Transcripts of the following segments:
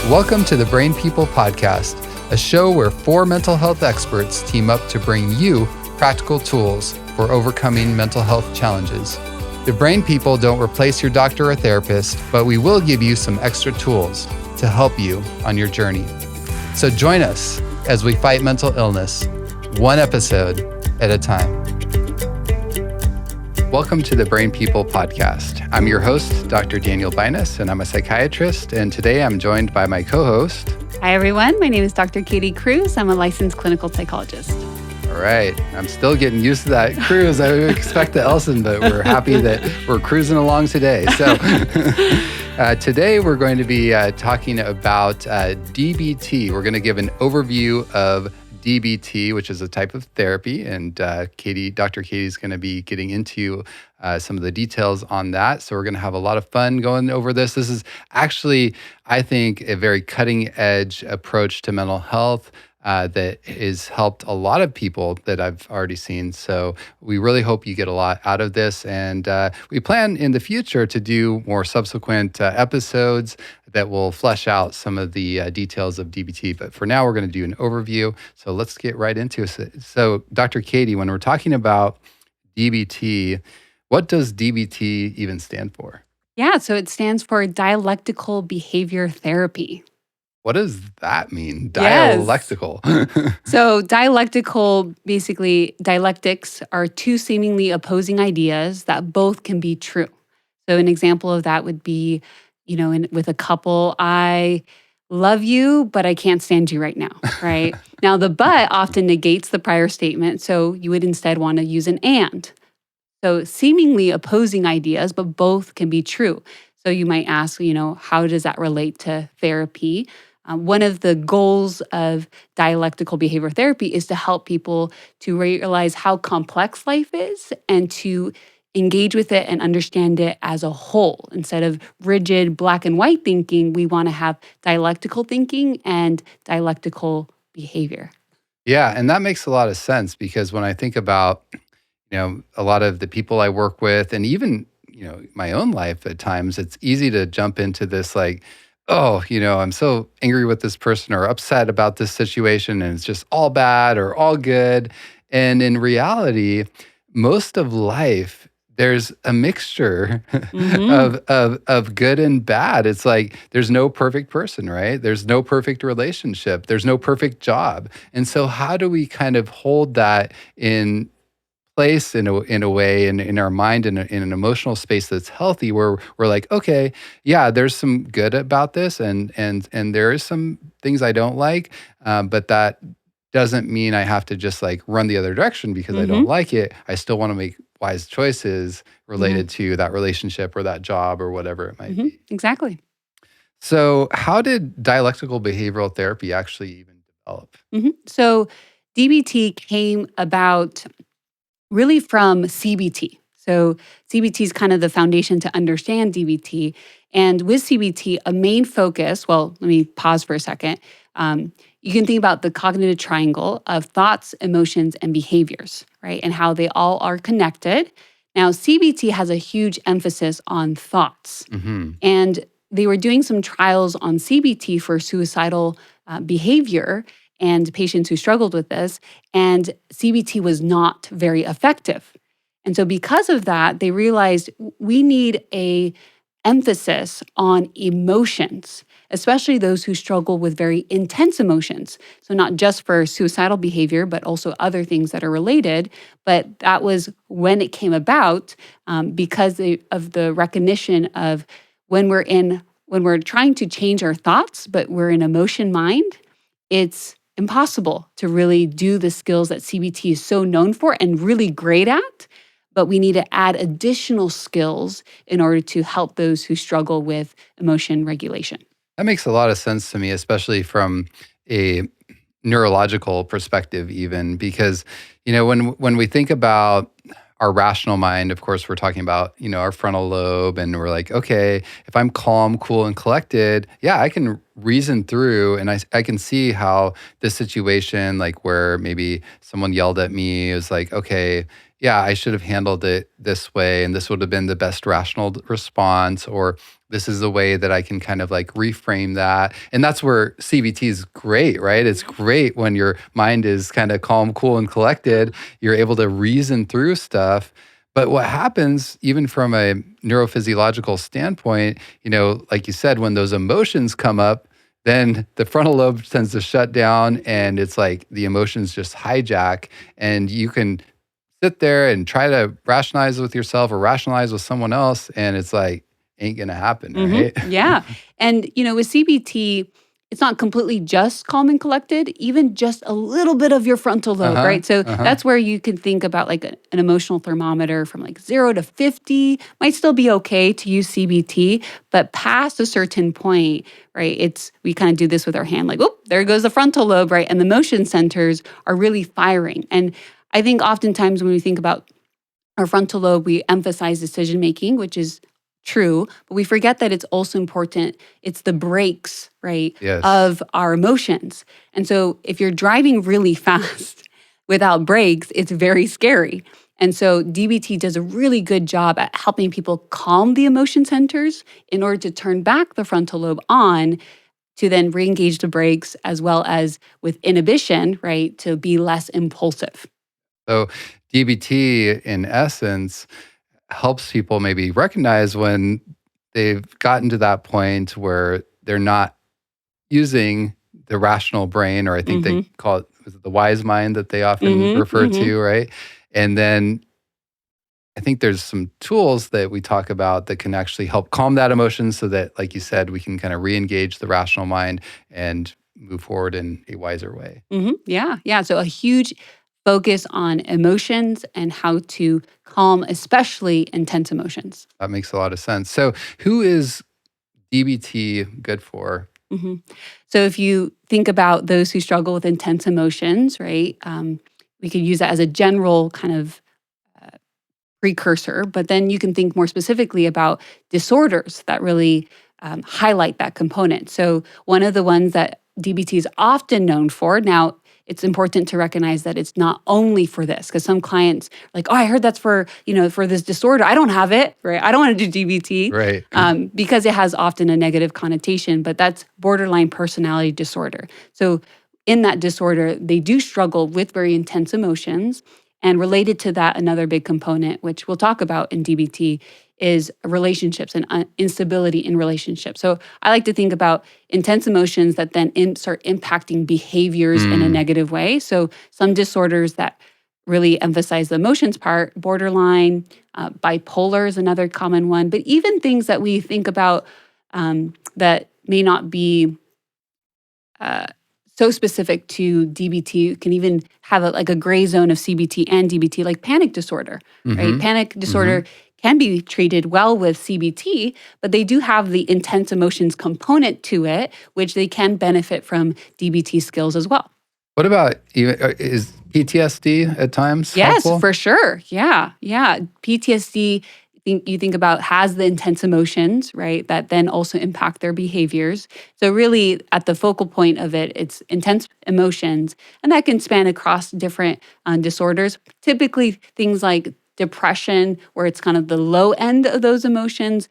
Welcome to the Brain People Podcast, a show where four mental health experts team up to bring you practical tools for overcoming mental health challenges. The Brain People don't replace your doctor or therapist, but we will give you some extra tools to help you on your journey. So join us as we fight mental illness, one episode at a time. Welcome to the Brain People Podcast. I'm your host, Dr. Daniel Binus, and I'm a psychiatrist. And today I'm joined by my co-host. Hi, everyone. My name is Dr. Katie Cruz. I'm a licensed clinical psychologist. All right. I'm still getting used to that cruise. I would expect the Elson, but we're happy that we're cruising along today. So today we're going to be talking about DBT. We're going to give an overview of DBT, which is a type of therapy, and Dr. Katie's going to be getting into some of the details on that. So we're going to have a lot of fun going over this. This is actually, I think, a very cutting-edge approach to mental health that has helped a lot of people that I've already seen. So we really hope you get a lot out of this. And we plan in the future to do more subsequent episodes that will flesh out some of the details of DBT. But for now, we're going to do an overview. So let's get right into it. So Dr. Katie, when we're talking about DBT, what does DBT even stand for? Yeah, so it stands for Dialectical Behavior Therapy. What does that mean? Yes. Dialectical. So dialectics are two seemingly opposing ideas that both can be true. So an example of that would be, with a couple, I love you, but I can't stand you right now, right? Now, the but often negates the prior statement, so you would instead want to use an and. So seemingly opposing ideas, but both can be true. So you might ask, how does that relate to therapy? One of the goals of dialectical behavior therapy is to help people to realize how complex life is and to engage with it and understand it as a whole. Instead of rigid black and white thinking, we want to have dialectical thinking and dialectical behavior. Yeah, and that makes a lot of sense because when I think about, a lot of the people I work with and even, my own life at times, it's easy to jump into this like, oh, I'm so angry with this person or upset about this situation and it's just all bad or all good. And in reality, most of life, there's a mixture of good and bad. It's like there's no perfect person, right? There's no perfect relationship. There's no perfect job. And so how do we kind of hold that in place in a way in our mind in an emotional space that's healthy where we're like, okay, yeah, there's some good about this and there is some things I don't like, but that doesn't mean I have to just like run the other direction because I don't like it. I still want to make wise choices related to that relationship or that job or whatever it might be. Exactly. So how did dialectical behavioral therapy actually even develop? So DBT came about really from CBT. So CBT is kind of the foundation to understand DBT. And with CBT, a main focus, well, let me pause for a second. You can think about the cognitive triangle of thoughts, emotions, and behaviors, right? And how they all are connected. Now, CBT has a huge emphasis on thoughts. And they were doing some trials on CBT for suicidal behavior and patients who struggled with this, and CBT was not very effective. And so because of that, they realized we need a emphasis on emotions, especially those who struggle with very intense emotions. So not just for suicidal behavior, but also other things that are related. But that was when it came about because of the recognition of when we're trying to change our thoughts, but we're in emotion mind, it's impossible to really do the skills that CBT is so known for and really great at, but we need to add additional skills in order to help those who struggle with emotion regulation. That makes a lot of sense to me, especially from a neurological perspective even, because, when we think about our rational mind, of course, we're talking about, our frontal lobe, and we're like, okay, if I'm calm, cool, and collected, yeah, I can reason through and I can see how this situation, like where maybe someone yelled at me, is like, okay, yeah, I should have handled it this way, and this would have been the best rational response, or this is the way that I can kind of like reframe that. And that's where CBT is great, right? It's great when your mind is kind of calm, cool, and collected. You're able to reason through stuff. But what happens, even from a neurophysiological standpoint, like you said, when those emotions come up, then the frontal lobe tends to shut down, and it's like the emotions just hijack, and you can sit there and try to rationalize with yourself or rationalize with someone else, and it's like, ain't gonna happen, right? Yeah. And, with CBT, it's not completely just calm and collected, even just a little bit of your frontal lobe, Uh-huh, right? So uh-huh. that's where you can think about like an emotional thermometer from like 0 to 50 might still be okay to use CBT, but past a certain point, right? We kind of do this with our hand, like, oh, there goes the frontal lobe, right? And the motion centers are really firing. And I think oftentimes when we think about our frontal lobe, we emphasize decision making, which is true, but we forget that it's also important. It's the brakes, right, Yes. of our emotions. And so if you're driving really fast without brakes, it's very scary. And so DBT does a really good job at helping people calm the emotion centers in order to turn back the frontal lobe on to then re-engage the brakes, as well as with inhibition, right, to be less impulsive. So DBT, in essence, helps people maybe recognize when they've gotten to that point where they're not using the rational brain, or I think they Mm-hmm. call it, was it the wise mind that they often Mm-hmm. refer Mm-hmm. to, right? And then I think there's some tools that we talk about that can actually help calm that emotion so that, like you said, we can kind of re-engage the rational mind and move forward in a wiser way. Yeah, yeah. So a huge focus on emotions and how to calm, especially intense emotions. That makes a lot of sense. So, who is DBT good for? hmm So if you think about those who struggle with intense emotions, right, we could use that as a general kind of precursor, but then you can think more specifically about disorders that really highlight that component. So, one of the ones that DBT is often known for, now, it's important to recognize that it's not only for this, because some clients are like, oh, I heard that's for, for this disorder. I don't have it, right? I don't want to do DBT Right. because it has often a negative connotation, but that's borderline personality disorder. So, in that disorder, they do struggle with very intense emotions. And related to that, another big component, which we'll talk about in DBT, is relationships and instability in relationships. So I like to think about intense emotions that then start impacting behaviors in a Mm. negative way. So some disorders that really emphasize the emotions part, borderline, bipolar is another common one, but even things that we think about that may not be uh, so specific to DBT, can even have like a gray zone of CBT and DBT, like panic disorder, right? Mhm. Panic Mhm. disorder can be treated well with CBT, but they do have the intense emotions component to it, which they can benefit from DBT skills as well. What about even is PTSD at times Yes, helpful? for sure. Yeah, yeah. PTSD, you think about has the intense emotions, right? That then also impact their behaviors. So really, at the focal point of it, it's intense emotions, and that can span across different disorders. Typically, things like depression, where it's kind of the low end of those emotions,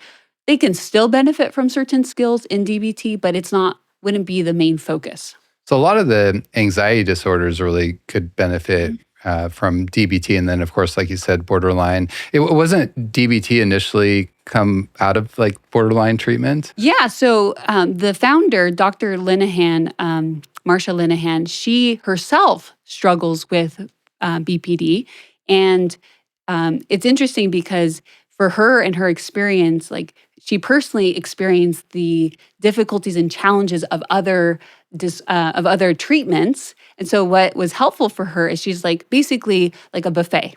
they can still benefit from certain skills in DBT, but it's not wouldn't be the main focus. So a lot of the anxiety disorders really could benefit Mhm. from DBT, and then of course, like you said, borderline. It wasn't DBT initially come out of like borderline treatment. Yeah. So the founder, Dr. Linehan, Marsha Linehan, she herself struggles with BPD. And it's interesting because for her and her experience, like she personally experienced the difficulties and challenges of other treatments. And so what was helpful for her is she's like basically like a buffet.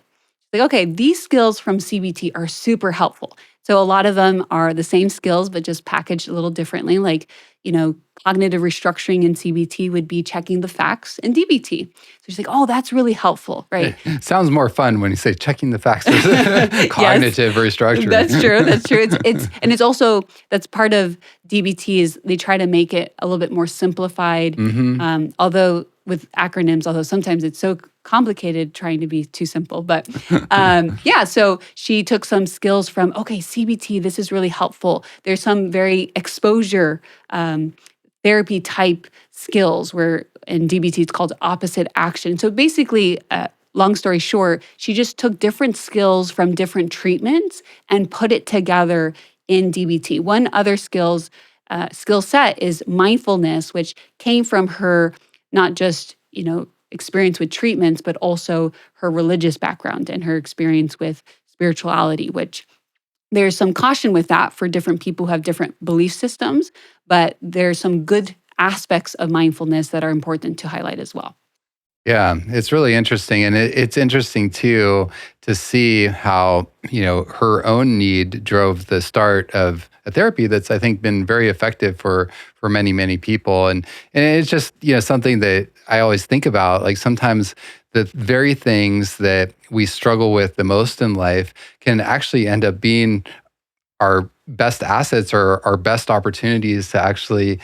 Like, okay, these skills from CBT are super helpful. So a lot of them are the same skills, but just packaged a little differently. Like, cognitive restructuring in CBT would be checking the facts in DBT. So she's like, oh, that's really helpful, right? Sounds more fun when you say checking the facts versus Yes, cognitive restructuring. that's true. That's true. It's also that's part of DBT is they try to make it a little bit more simplified. Hmm. Although with acronyms, although sometimes it's so complicated trying to be too simple. But yeah, so she took some skills from, okay, CBT, this is really helpful. There's some very exposure therapy type skills where in DBT it's called opposite action. So basically, long story short, she just took different skills from different treatments and put it together in DBT. One other skill set is mindfulness, which came from her not just experience with treatments, but also her religious background and her experience with spirituality, which there's some caution with that for different people who have different belief systems, but there's some good aspects of mindfulness that are important to highlight as well. Yeah, it's really interesting. And it's interesting too to see how, her own need drove the start of a therapy that's, I think, been very effective for many, many people. And it's just, something that I always think about. Like sometimes the very things that we struggle with the most in life can actually end up being our best assets or our best opportunities to actually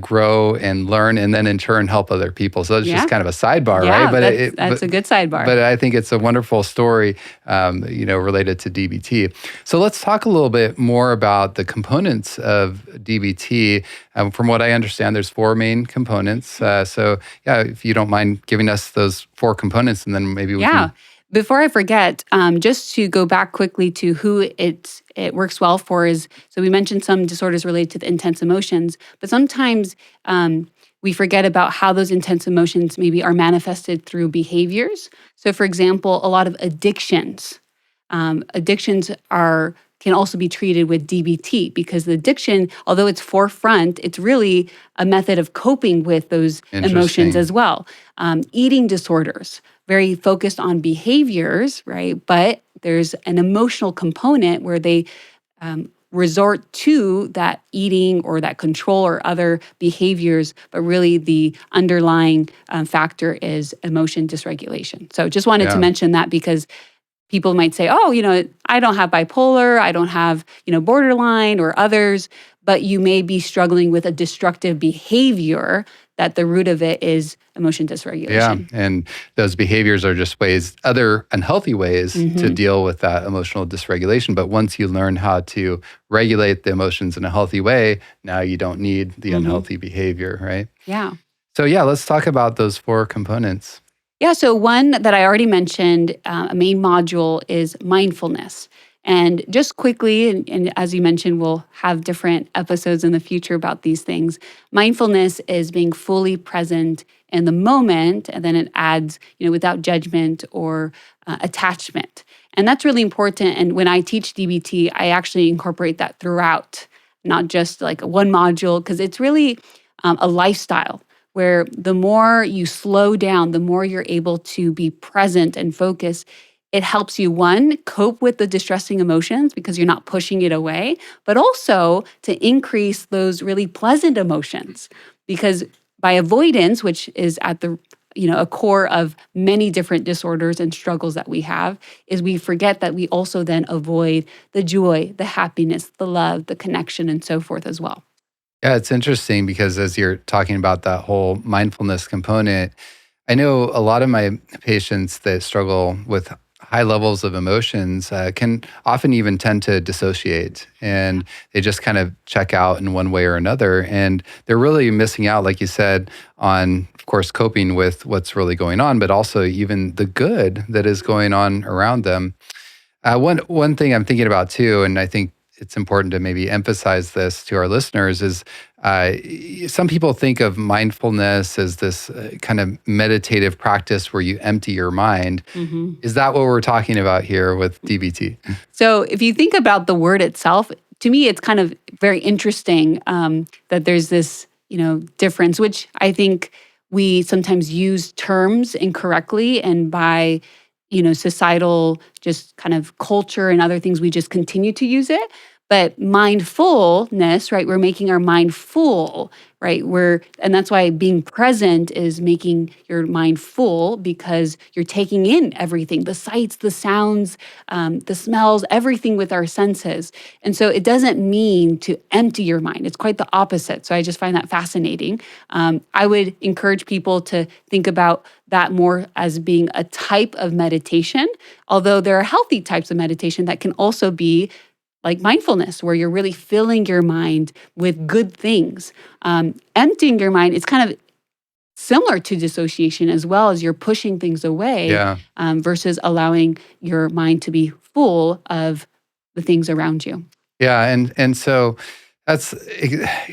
grow and learn, and then in turn help other people. So it's just Yeah. kind of a sidebar, right? Yeah, that's a good sidebar. But I think it's a wonderful story, related to DBT. So let's talk a little bit more about the components of DBT. From what I understand, there's 4 main components. So yeah, if you don't mind giving us those 4 components, and then maybe we Yeah. can. Before I forget, just to go back quickly to who it works well for is, so we mentioned some disorders related to the intense emotions, but sometimes we forget about how those intense emotions maybe are manifested through behaviors. So for example, a lot of addictions. Addictions can also be treated with DBT because the addiction, although it's forefront, it's really a method of coping with those emotions Interesting. as well. Eating disorders, very focused on behaviors, right? But there's an emotional component where they resort to that eating or that control or other behaviors, but really the underlying factor is emotion dysregulation. So just wanted to Yeah. mention that because people might say, oh, I don't have bipolar, I don't have, borderline or others, but you may be struggling with a destructive behavior that the root of it is emotion Yeah, dysregulation. and those behaviors are just other unhealthy ways to Hmm. deal with that emotional dysregulation. But once you learn how to regulate the emotions in a healthy way, now you don't need the Hmm. unhealthy behavior, right? Yeah. So yeah, let's talk about those 4 components. Yeah, so one that I already mentioned, a main module is mindfulness. And just quickly, and as you mentioned, we'll have different episodes in the future about these things. Mindfulness is being fully present in the moment, and then it adds, without judgment or attachment. And that's really important. And when I teach DBT, I actually incorporate that throughout, not just like one module, because it's really a lifestyle where the more you slow down, the more you're able to be present and focus. It helps you, one, cope with the distressing emotions because you're not pushing it away, but also to increase those really pleasant emotions. Because by avoidance, which is at the a core of many different disorders and struggles that we have, is we forget that we also then avoid the joy, the happiness, the love, the connection, and so forth as well. Yeah, it's interesting because as you're talking about that whole mindfulness component, I know a lot of my patients that struggle with high levels of emotions can often even tend to dissociate, and they just kind of check out in one way or another. And they're really missing out, like you said, on, of course, coping with what's really going on, but also even the good that is going on around them. One thing I'm thinking about too, and I think it's important to maybe emphasize this to our listeners, is some people think of mindfulness as this kind of meditative practice where you empty your mind. Mhm. Is that what we're talking about here with DBT? So if you think about the word itself, to me, it's kind of very interesting that there's this, difference, which I think we sometimes use terms incorrectly, and by, societal just kind of culture and other things, we just continue to use it. But mindfulness, right? We're making our mind full, right? And that's why being present is making your mind full, because you're taking in everything, the sights, the sounds, the smells, everything with our senses. And so it doesn't mean to empty your mind. It's quite the opposite. So I just find that fascinating. I would encourage people to think about that more as being a type of meditation, although there are healthy types of meditation that can also be like mindfulness, where you're really filling your mind with good things. Emptying your mind, it's kind of similar to dissociation, as well as you're pushing things away, Yeah. versus allowing your mind to be full of the things around you. Yeah. And so that's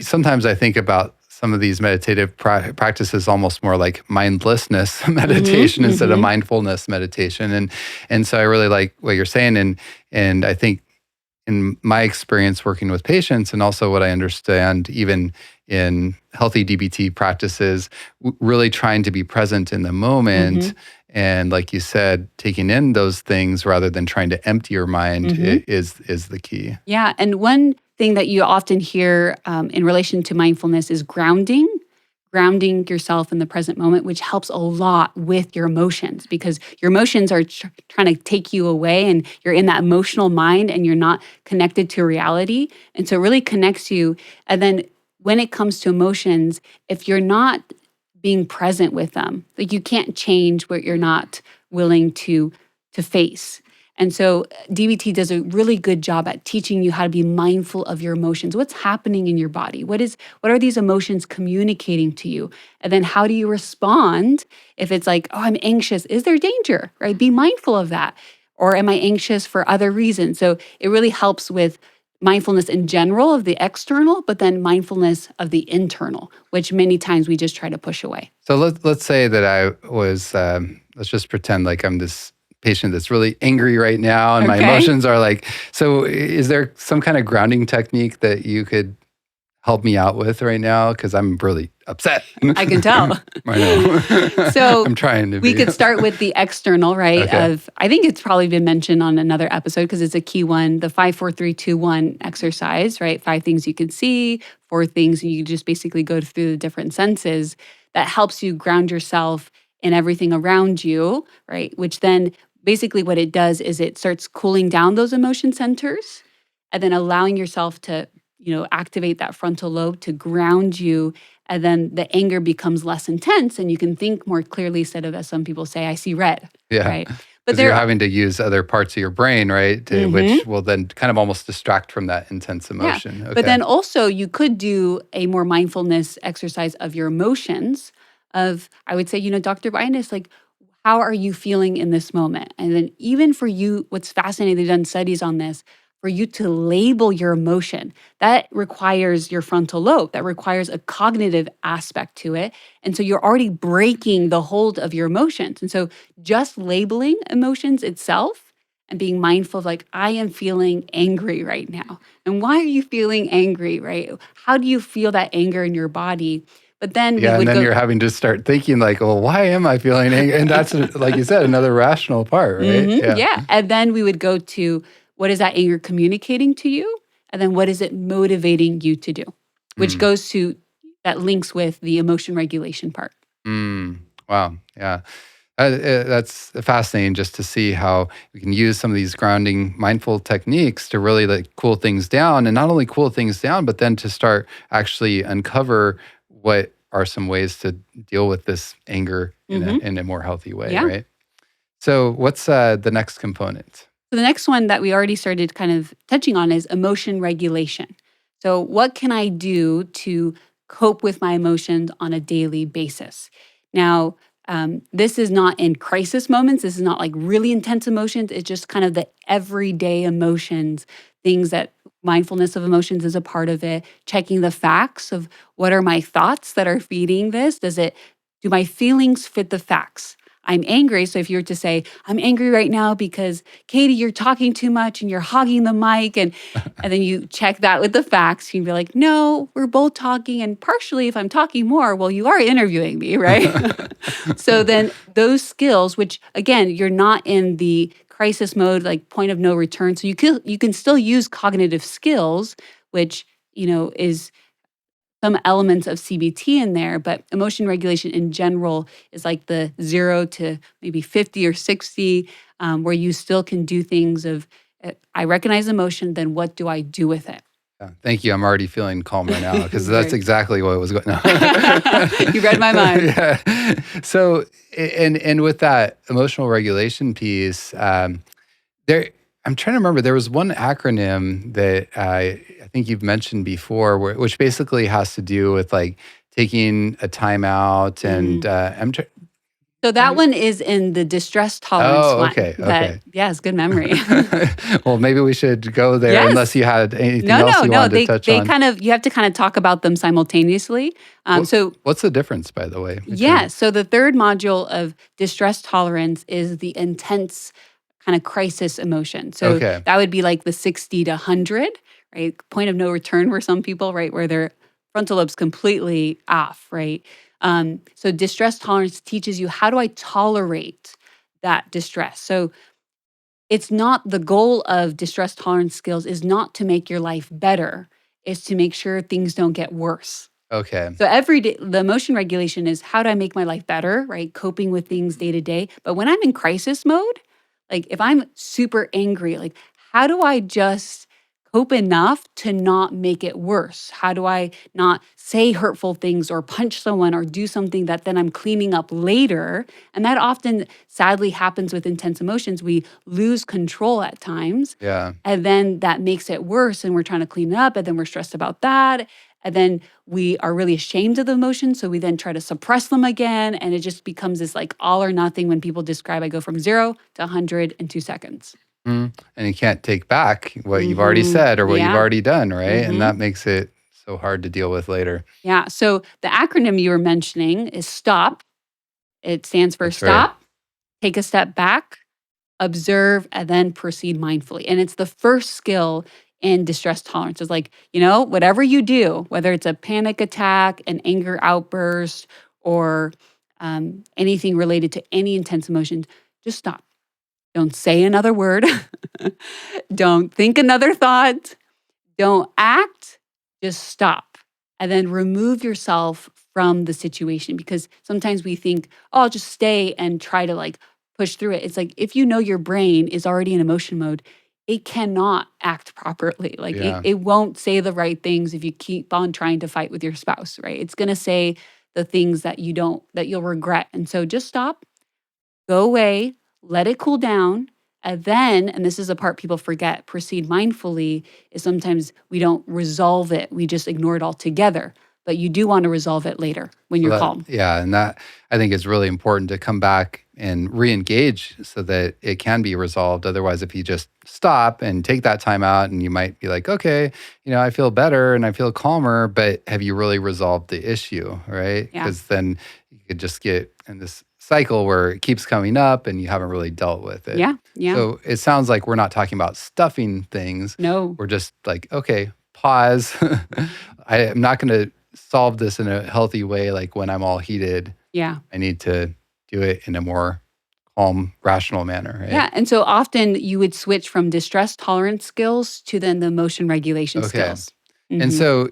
sometimes I think about some of these meditative practices almost more like mindlessness meditation instead of mindfulness meditation. And so I really like what you're saying. And I think in my experience working with patients, and also what I understand even in healthy DBT practices, really trying to be present in the moment. And like you said, taking in those things rather than trying to empty your mind is the key. Yeah. And one thing that you often hear in relation to mindfulness is grounding yourself in the present moment, which helps a lot with your emotions, because your emotions are trying to take you away, and you're in that emotional mind and you're not connected to reality. And so it really connects you. And then when it comes to emotions, if you're not being present with them, like, you can't change what you're not willing to face. And so DBT does a really good job at teaching you how to be mindful of your emotions. What's happening in your body? What are these emotions communicating to you? And then how do you respond if it's like, oh, I'm anxious. Is there danger, right? Be mindful of that. Or am I anxious for other reasons? So it really helps with mindfulness in general of the external, but then mindfulness of the internal, which many times we just try to push away. So let's say that I was, let's just pretend like I'm this patient that's really angry right now, and my emotions are like, so is there some kind of grounding technique that you could help me out with right now? Because I'm really upset. I can tell. I know. So I'm trying to be. We could start with the external, right? Okay. I think it's probably been mentioned on another episode because it's a key one, the 5, 4, 3, 2, 1 exercise, right? 5 things you can see, 4 things, and you just basically go through the different senses. That helps you ground yourself in everything around you, right? Which then basically what it does is it starts cooling down those emotion centers, and then allowing yourself to, activate that frontal lobe to ground you. And then the anger becomes less intense, and you can think more clearly, instead of, as some people say, I see red. Yeah. Right. But you're having to use other parts of your brain, right? Which will then kind of almost distract from that intense emotion. Yeah. Okay. But then also you could do a more mindfulness exercise of your emotions I would say, Dr. Binus, like, how are you feeling in this moment? And then even for you, what's fascinating, they've done studies on this, for you to label your emotion, that requires your frontal lobe, that requires a cognitive aspect to it. And so you're already breaking the hold of your emotions. And so just labeling emotions itself and being mindful of, like, I am feeling angry right now. And why are you feeling angry, right? How do you feel that anger in your body? But then you're having to start thinking like, well, why am I feeling angry? And that's, like you said, another rational part, right? Yeah. And then we would go to, what is that anger communicating to you? And then what is it motivating you to do? Which goes to, that links with the emotion regulation part. Wow. Yeah. That's fascinating just to see how we can use some of these grounding mindful techniques to really like cool things down, and not only cool things down, but then to start actually uncover what are some ways to deal with this anger in a more healthy way, right? So what's the next component? So the next one that we already started kind of touching on is emotion regulation. So what can I do to cope with my emotions on a daily basis? Now, this is not in crisis moments. This is not like really intense emotions. It's just kind of the everyday emotions, things that mindfulness of emotions is a part of it. Checking the facts of, what are my thoughts that are feeding this? Do my feelings fit the facts? I'm angry. So if you were to say, I'm angry right now because, Katie, you're talking too much and you're hogging the mic, and then you check that with the facts, you'd be like, no, we're both talking. And partially, if I'm talking more, well, you are interviewing me, right? So then those skills, which again, you're not in the crisis mode, like point of no return. So you can still use cognitive skills, which, is some elements of CBT in there, but emotion regulation in general is like the 0 to maybe 50 or 60, where you still can do things of, I recognize emotion, then what do I do with it? Yeah, thank you. I'm already feeling calmer now because that's Great. exactly what was going on. You read my mind. Yeah. So, and with that emotional regulation piece, there, I'm trying to remember. There was one acronym that I think you've mentioned before, which basically has to do with like taking a timeout, and Mhm. I'm trying. So that one is in the distress tolerance Oh, one. okay, That, okay. yes, good memory. Well, maybe we should go there unless Yes. you had anything No, else no, you no. wanted to They touch they on. kind of you have to kind of talk about them simultaneously. What, So what's the difference, by the way, yeah, between? so the third module of distress tolerance is the intense kind of crisis emotion. So Okay, that would be like the 60 to 100, right? Point of no return for some people, right? Where their frontal lobe's completely off, right? So distress tolerance teaches you, how do I tolerate that distress? So it's not, the goal of distress tolerance skills is not to make your life better, is to make sure things don't get worse. okay, So every day, the emotion regulation is, how do I make my life better, right? Coping with things day to day. But when I'm in crisis mode, like if I'm super angry, like how do I just cope enough to not make it worse? How do I not say hurtful things or punch someone or do something that then I'm cleaning up later? And that often sadly happens with intense emotions. We lose control at times. yeah. And then that makes it worse, and we're trying to clean it up, and then we're stressed about that. And then we are really ashamed of the emotions. So we then try to suppress them again. And it just becomes this like all or nothing. When people describe, I go from 0 to 100 in 2 seconds. And you can't take back what you've already Hmm. said or what you've Yeah. already done, right? And Hmm. that makes it so hard to deal with later. Yeah. So the acronym you were mentioning is STOP. It stands for That's right. stop, take a step back, observe, and then proceed mindfully. And it's the first skill in distress tolerance. It's like, whatever you do, whether it's a panic attack, an anger outburst, or anything related to any intense emotion, just stop. Don't say another word. Don't think another thought. Don't act. Just stop. And then remove yourself from the situation, because sometimes we think, oh, I'll just stay and try to like push through it. It's like, if you know your brain is already in emotion mode, it cannot act properly. Like Yeah. it won't say the right things if you keep on trying to fight with your spouse, right? It's going to say the things that you'll regret. And so just stop, go away, let it cool down, and then, and this is a part people forget, proceed mindfully, is sometimes we don't resolve it. We just ignore it altogether. But you do want to resolve it later when So you're that, calm. yeah, and that I think is really important to come back and re-engage so that it can be resolved. Otherwise, if you just stop and take that time out, and you might be like, okay, I feel better and I feel calmer, but have you really resolved the issue, right? Yeah. Because then you could just get in this cycle where it keeps coming up and you haven't really dealt with it. Yeah. Yeah. So it sounds like we're not talking about stuffing things. No. We're just like, okay, pause. I am not going to solve this in a healthy way. Like when I'm all heated, Yeah. I need to do it in a more calm, rational manner, right? Yeah. And so often you would switch from distress tolerance skills to then the emotion regulation Okay. skills. And Hmm. so,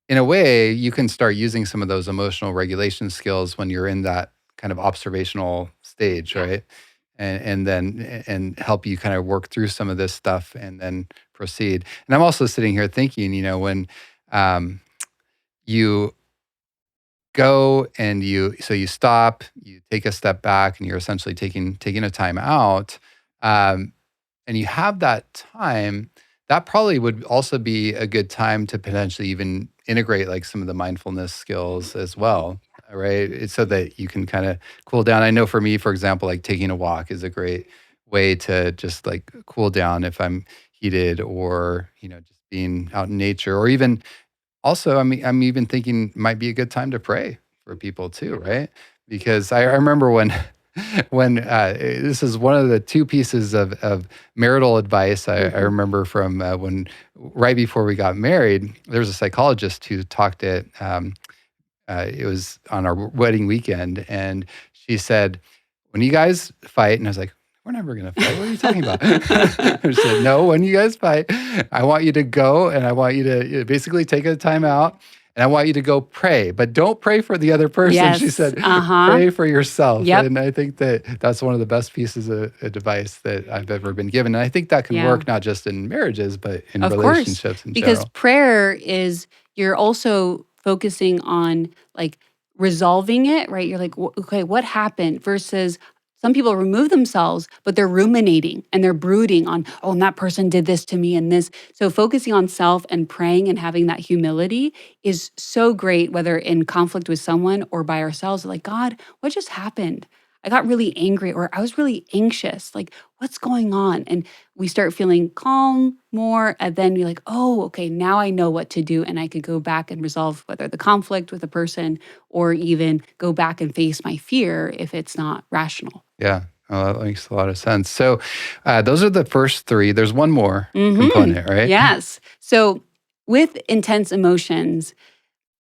in a way, you can start using some of those emotional regulation skills when you're in that kind of observational stage, Yeah. right? And then and help you kind of work through some of this stuff and then proceed. And I'm also sitting here thinking, when um, you go and you stop, you take a step back, and you're essentially taking a time out, um, and you have that time, that probably would also be a good time to potentially even integrate like some of the mindfulness skills as well, right? It's so that you can kind of cool down. I know for me, for example, like taking a walk is a great way to just like cool down if I'm heated, or just being out in nature, or even also, I'm even thinking might be a good time to pray for people too, right? Because I remember when when this is one of the two pieces of marital advice I Hmm. remember from when right before we got married. There was a psychologist who talked at it was on our wedding weekend, and she said, "When you guys fight," and I was like, we're never going to fight. What are you talking about? I said, no, when you guys fight, I want you to go and I want you to basically take a time out and I want you to go pray, but don't pray for the other person. She Yes. said, Uh-huh. pray for yourself. Yep. And I think that that's one of the best pieces of advice that I've ever been given. And I think that can Yeah. work not just in marriages, but in Of course. relationships in Because general. prayer is, you're also focusing on like resolving it, right? You're like, okay, what happened? Versus some people remove themselves, but they're ruminating and they're brooding on, oh, and that person did this to me and this. So focusing on self and praying and having that humility is so great, whether in conflict with someone or by ourselves. Like, God, what just happened? I got really angry or I was really anxious. Like, what's going on? And we start feeling calm more. And then you're like, oh, okay, now I know what to do. And I could go back and resolve whether the conflict with a person or even go back and face my fear if it's not rational. Yeah. Oh, that makes a lot of sense. So those are the first three. There's one more Hmm. component, right? Yes. So with intense emotions,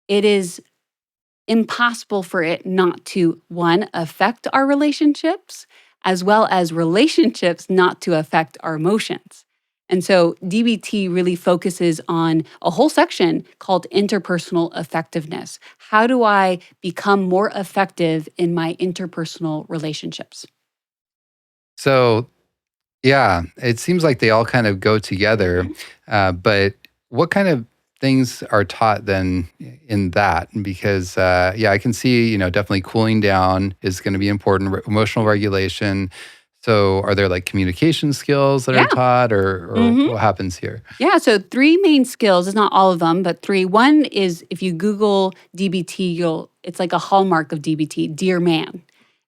it is impossible for it not to, one, affect our relationships, as well as relationships not to affect our emotions. And so DBT really focuses on a whole section called interpersonal effectiveness. How do I become more effective in my interpersonal relationships? So yeah, it seems like they all kind of go together. Mhm. But what kind of things are taught then in that? Because yeah, I can see, definitely cooling down is going to be important, emotional regulation. So are there like communication skills that are Yeah. taught or Mhm. what happens here? Yeah, so three main skills, it's not all of them, but three. One is if you Google DBT, it's like a hallmark of DBT, Dear Man.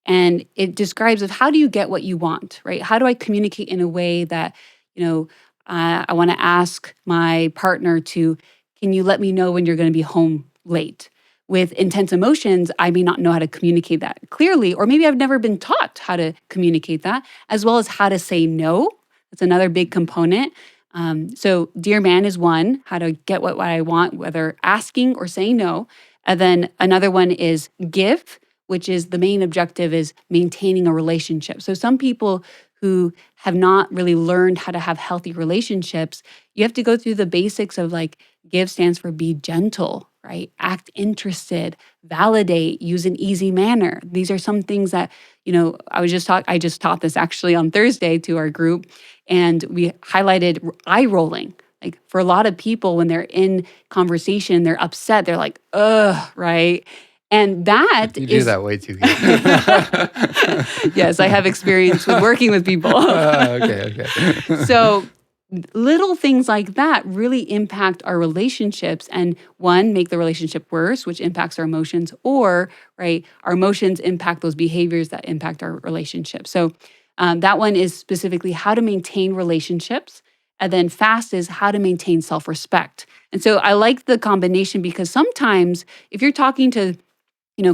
And it describes of how do you get what you want, right? How do I communicate in a way that, you know, I want to ask my partner to, can you let me know when you're going to be home late? With intense emotions, I may not know how to communicate that clearly, or maybe I've never been taught how to communicate that, as well as how to say no. That's another big component. So, Dear Man is one, how to get what I want, whether asking or saying no. And then another one is give, which is the main objective is maintaining a relationship. So, some people who have not really learned how to have healthy relationships, you have to go through the basics of like give stands for be gentle, right? Act interested, validate, use an easy manner. These are some things that, I just taught this actually on Thursday to our group, and we highlighted eye rolling. Like for a lot of people, when they're in conversation, they're upset, they're like, ugh, right? And that You do is, that way too good. yes, I have experience with working with people. Okay, okay. So little things like that really impact our relationships and one, make the relationship worse, which impacts our emotions, or right, our emotions impact those behaviors that impact our relationships. So that one is specifically how to maintain relationships. And then fast is how to maintain self-respect. And so I like the combination because sometimes if you're talking to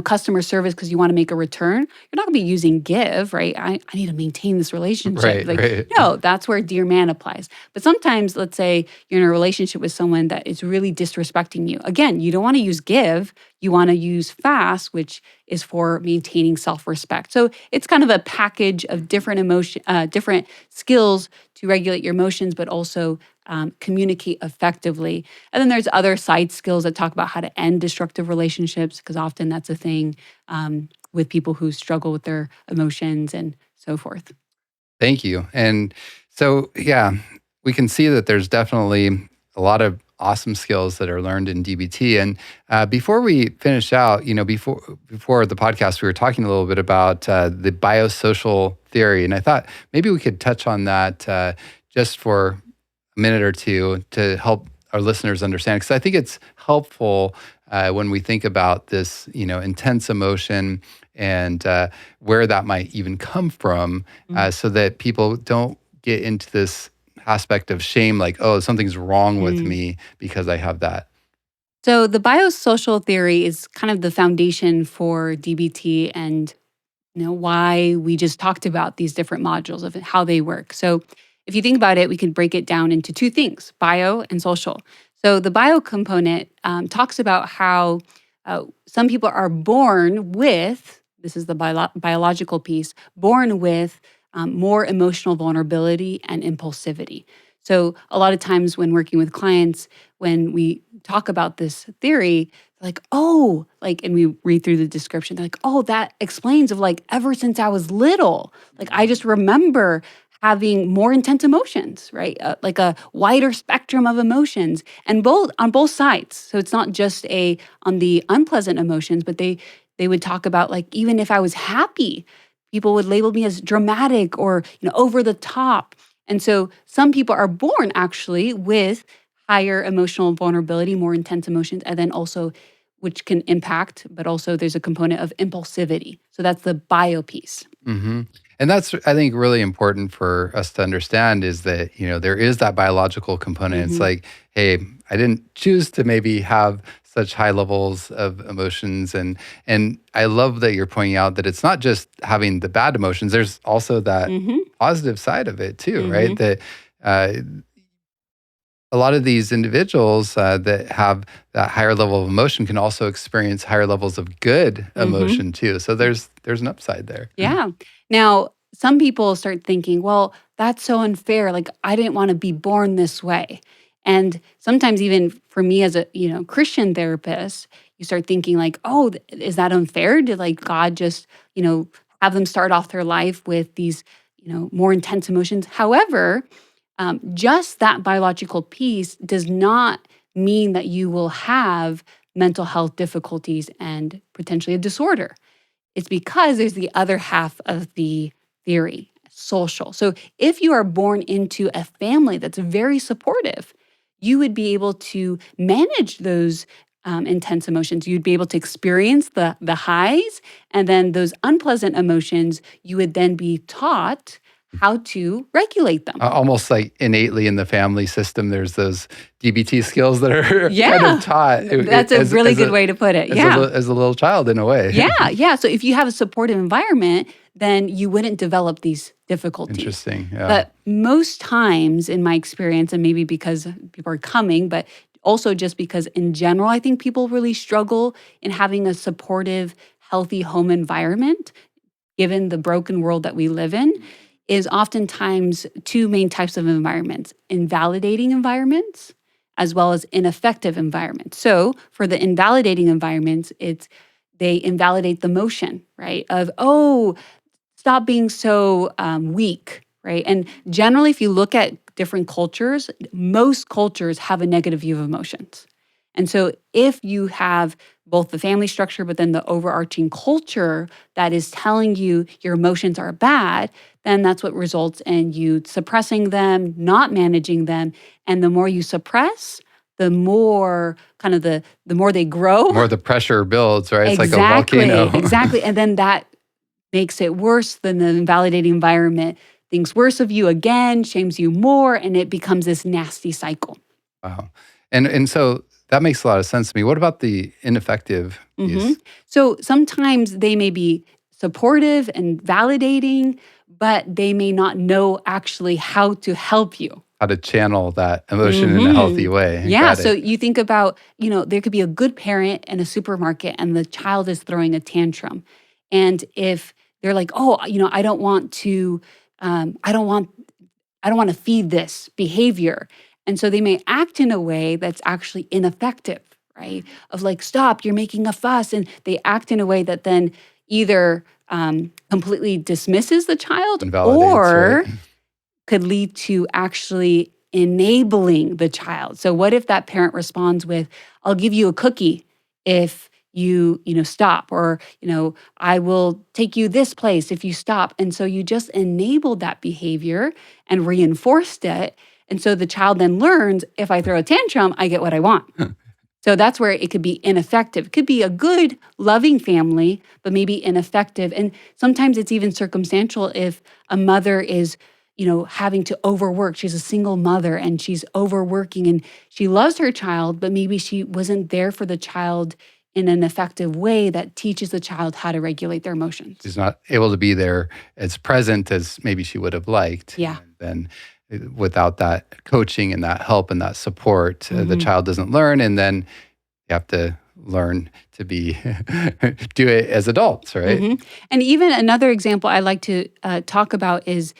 customer service because you want to make a return, you're not going to be using give, right? I need to maintain this relationship. Right, Like, right. no, that's where Dear Man applies. But sometimes, let's say you're in a relationship with someone that is really disrespecting you. Again, you don't want to use give, you want to use fast, which is for maintaining self-respect. So it's kind of a package of different different skills to regulate your emotions, but also communicate effectively. And then there's other side skills that talk about how to end destructive relationships, because often that's a thing with people who struggle with their emotions and so forth. Thank you. And so, yeah, we can see that there's definitely a lot of awesome skills that are learned in DBT. And before we finish out, before the podcast, we were talking a little bit about the biosocial theory, and I thought maybe we could touch on that just for a minute or two to help our listeners understand, because I think it's helpful when we think about this, intense emotion and where that might even come from, so that people don't get into this aspect of shame, like, oh, something's wrong with Mm. me because I have that. So the biosocial theory is kind of the foundation for DBT and why we just talked about these different modules of how they work. So if you think about it, we can break it down into two things, bio and social. So the bio component talks about how some people are born with, this is the biological piece, born with more emotional vulnerability and impulsivity. So a lot of times when working with clients, when we talk about this theory, like, oh, like, and we read through the description, they're like, oh, that explains of like ever since I was little. Like, I just remember having more intense emotions, right? Like a wider spectrum of emotions, and both on both sides. So it's not just on the unpleasant emotions, but they would talk about like even if I was happy, people would label me as dramatic or over the top. And so some people are born actually with higher emotional vulnerability, more intense emotions, and then also which can impact, but also there's a component of impulsivity. So that's the bio piece. hmm And that's, I think, really important for us to understand is that, there is that biological component. It's Hmm. like, hey, I didn't choose to maybe have such high levels of emotions. And I love that you're pointing out that it's not just having the bad emotions. There's also that Hmm. positive side of it too, right? Hmm. That uh, a lot of these individuals that have that higher level of emotion can also experience higher levels of good Hmm. emotion too. So there's an upside there. Yeah. Now, some people start thinking, well, that's so unfair. Like, I didn't want to be born this way. And sometimes even for me as a, Christian therapist, you start thinking like, oh, is that unfair? Did like God just, have them start off their life with these, more intense emotions? However, just that biological piece does not mean that you will have mental health difficulties and potentially a disorder. It's because there's the other half of the theory, social. So if you are born into a family that's very supportive, you would be able to manage those intense emotions. You'd be able to experience the highs, and then those unpleasant emotions, you would then be taught how to regulate them. Almost like innately in the family system, there's those DBT skills that are kind of Yeah, taught that's a really good way to put it. Yeah. as a little child in a way. Yeah, yeah. So if you have a supportive environment, then you wouldn't develop these difficulties. Interesting. Yeah. But most times, in my experience, and maybe because people are coming, but also just because in general, I think people really struggle in having a supportive, healthy home environment, given the broken world that we live in, is oftentimes two main types of environments: invalidating environments as well as ineffective environments. So for the invalidating environments, they invalidate the motion, right? Of, oh, stop being so weak, right? And generally, if you look at different cultures, most cultures have a negative view of emotions. And so if you have both the family structure, but then the overarching culture that is telling you your emotions are bad, then that's what results in you suppressing them, not managing them. And the more you suppress, the more kind of the more they grow. More the pressure builds, right? It's like a Exactly, volcano. exactly. And then that makes it worse than the invalidating environment, thinks worse of you again, shames you more, and it becomes this nasty cycle. Wow. And so that makes a lot of sense to me. What about the ineffective Hmm. use? So sometimes they may be supportive and validating, but they may not know actually how to help you. How to channel that emotion in a Hmm. healthy way. Yeah. Got So it. you think about, there could be a good parent in a supermarket and the child is throwing a tantrum. And if they're like, oh, I don't want to, I don't want to feed this behavior. And so they may act in a way that's actually ineffective, right? Of like, stop, you're making a fuss. And they act in a way that then either completely dismisses the child Invalidates, right? or could lead to actually enabling the child. So what if that parent responds with, I'll give you a cookie if you stop, or I will take you this place if you stop. And so you just enabled that behavior and reinforced it. And so the child then learns, if I throw a tantrum, I get what I want. So that's where it could be ineffective. It could be a good, loving family, but maybe ineffective. And sometimes it's even circumstantial if a mother is, having to overwork. She's a single mother and she's overworking and she loves her child, but maybe she wasn't there for the child in an effective way that teaches the child how to regulate their emotions. She's not able to be there as present as maybe she would have liked. Yeah. And then without that coaching and that help and that support, the Hmm. child doesn't learn. And then you have to learn to be do it as adults, right? And even another example I like to talk about is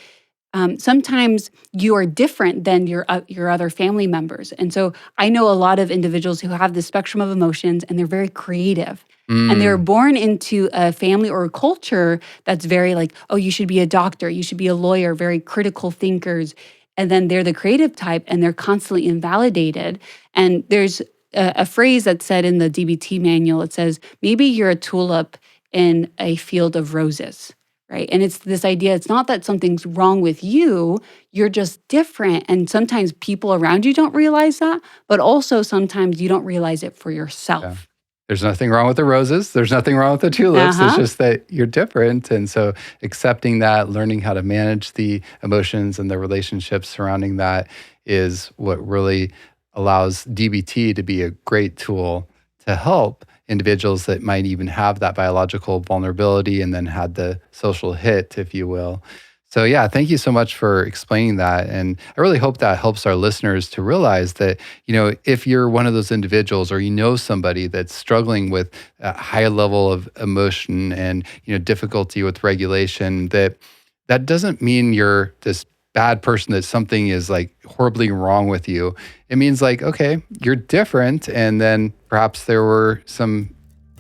sometimes you are different than your other family members. And so I know a lot of individuals who have the spectrum of emotions and they're very creative. And they're Mm, born into a family or a culture that's very like, oh, you should be a doctor, you should be a lawyer, very critical thinkers. And then they're the creative type and they're constantly invalidated. And there's a phrase that's said in the DBT manual. It says, maybe you're a tulip in a field of roses. Right. And it's this idea, it's not that something's wrong with you, you're just different. And sometimes people around you don't realize that, but also sometimes you don't realize it for yeah. yourself. There's nothing wrong with the roses. There's nothing wrong with the tulips. It's Uh-huh. just that you're different. And so accepting that, learning how to manage the emotions and the relationships surrounding that is what really allows DBT to be a great tool to help individuals that might even have that biological vulnerability and then had the social hit, if you will. So, yeah, thank you so much for explaining that. And I really hope that helps our listeners to realize that, if you're one of those individuals or somebody that's struggling with a high level of emotion and, difficulty with regulation, that doesn't mean you're this bad person, that something is like horribly wrong with you. It means like, okay, you're different. And then perhaps there were some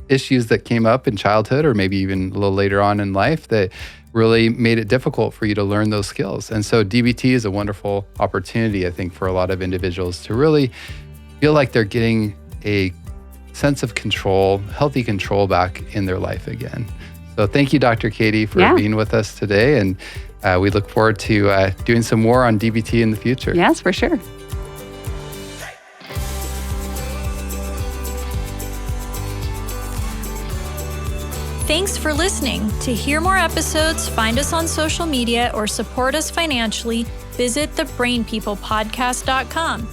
issues that came up in childhood or maybe even a little later on in life that really made it difficult for you to learn those skills. And so DBT is a wonderful opportunity, I think, for a lot of individuals to really feel like they're getting a sense of control, healthy control back in their life again. So thank you, Dr. Katie, for Yeah. being with us today. And we look forward to doing some more on DBT in the future. Yes, for sure. Thanks for listening. To hear more episodes, find us on social media, or support us financially, visit thebrainpeoplepodcast.com.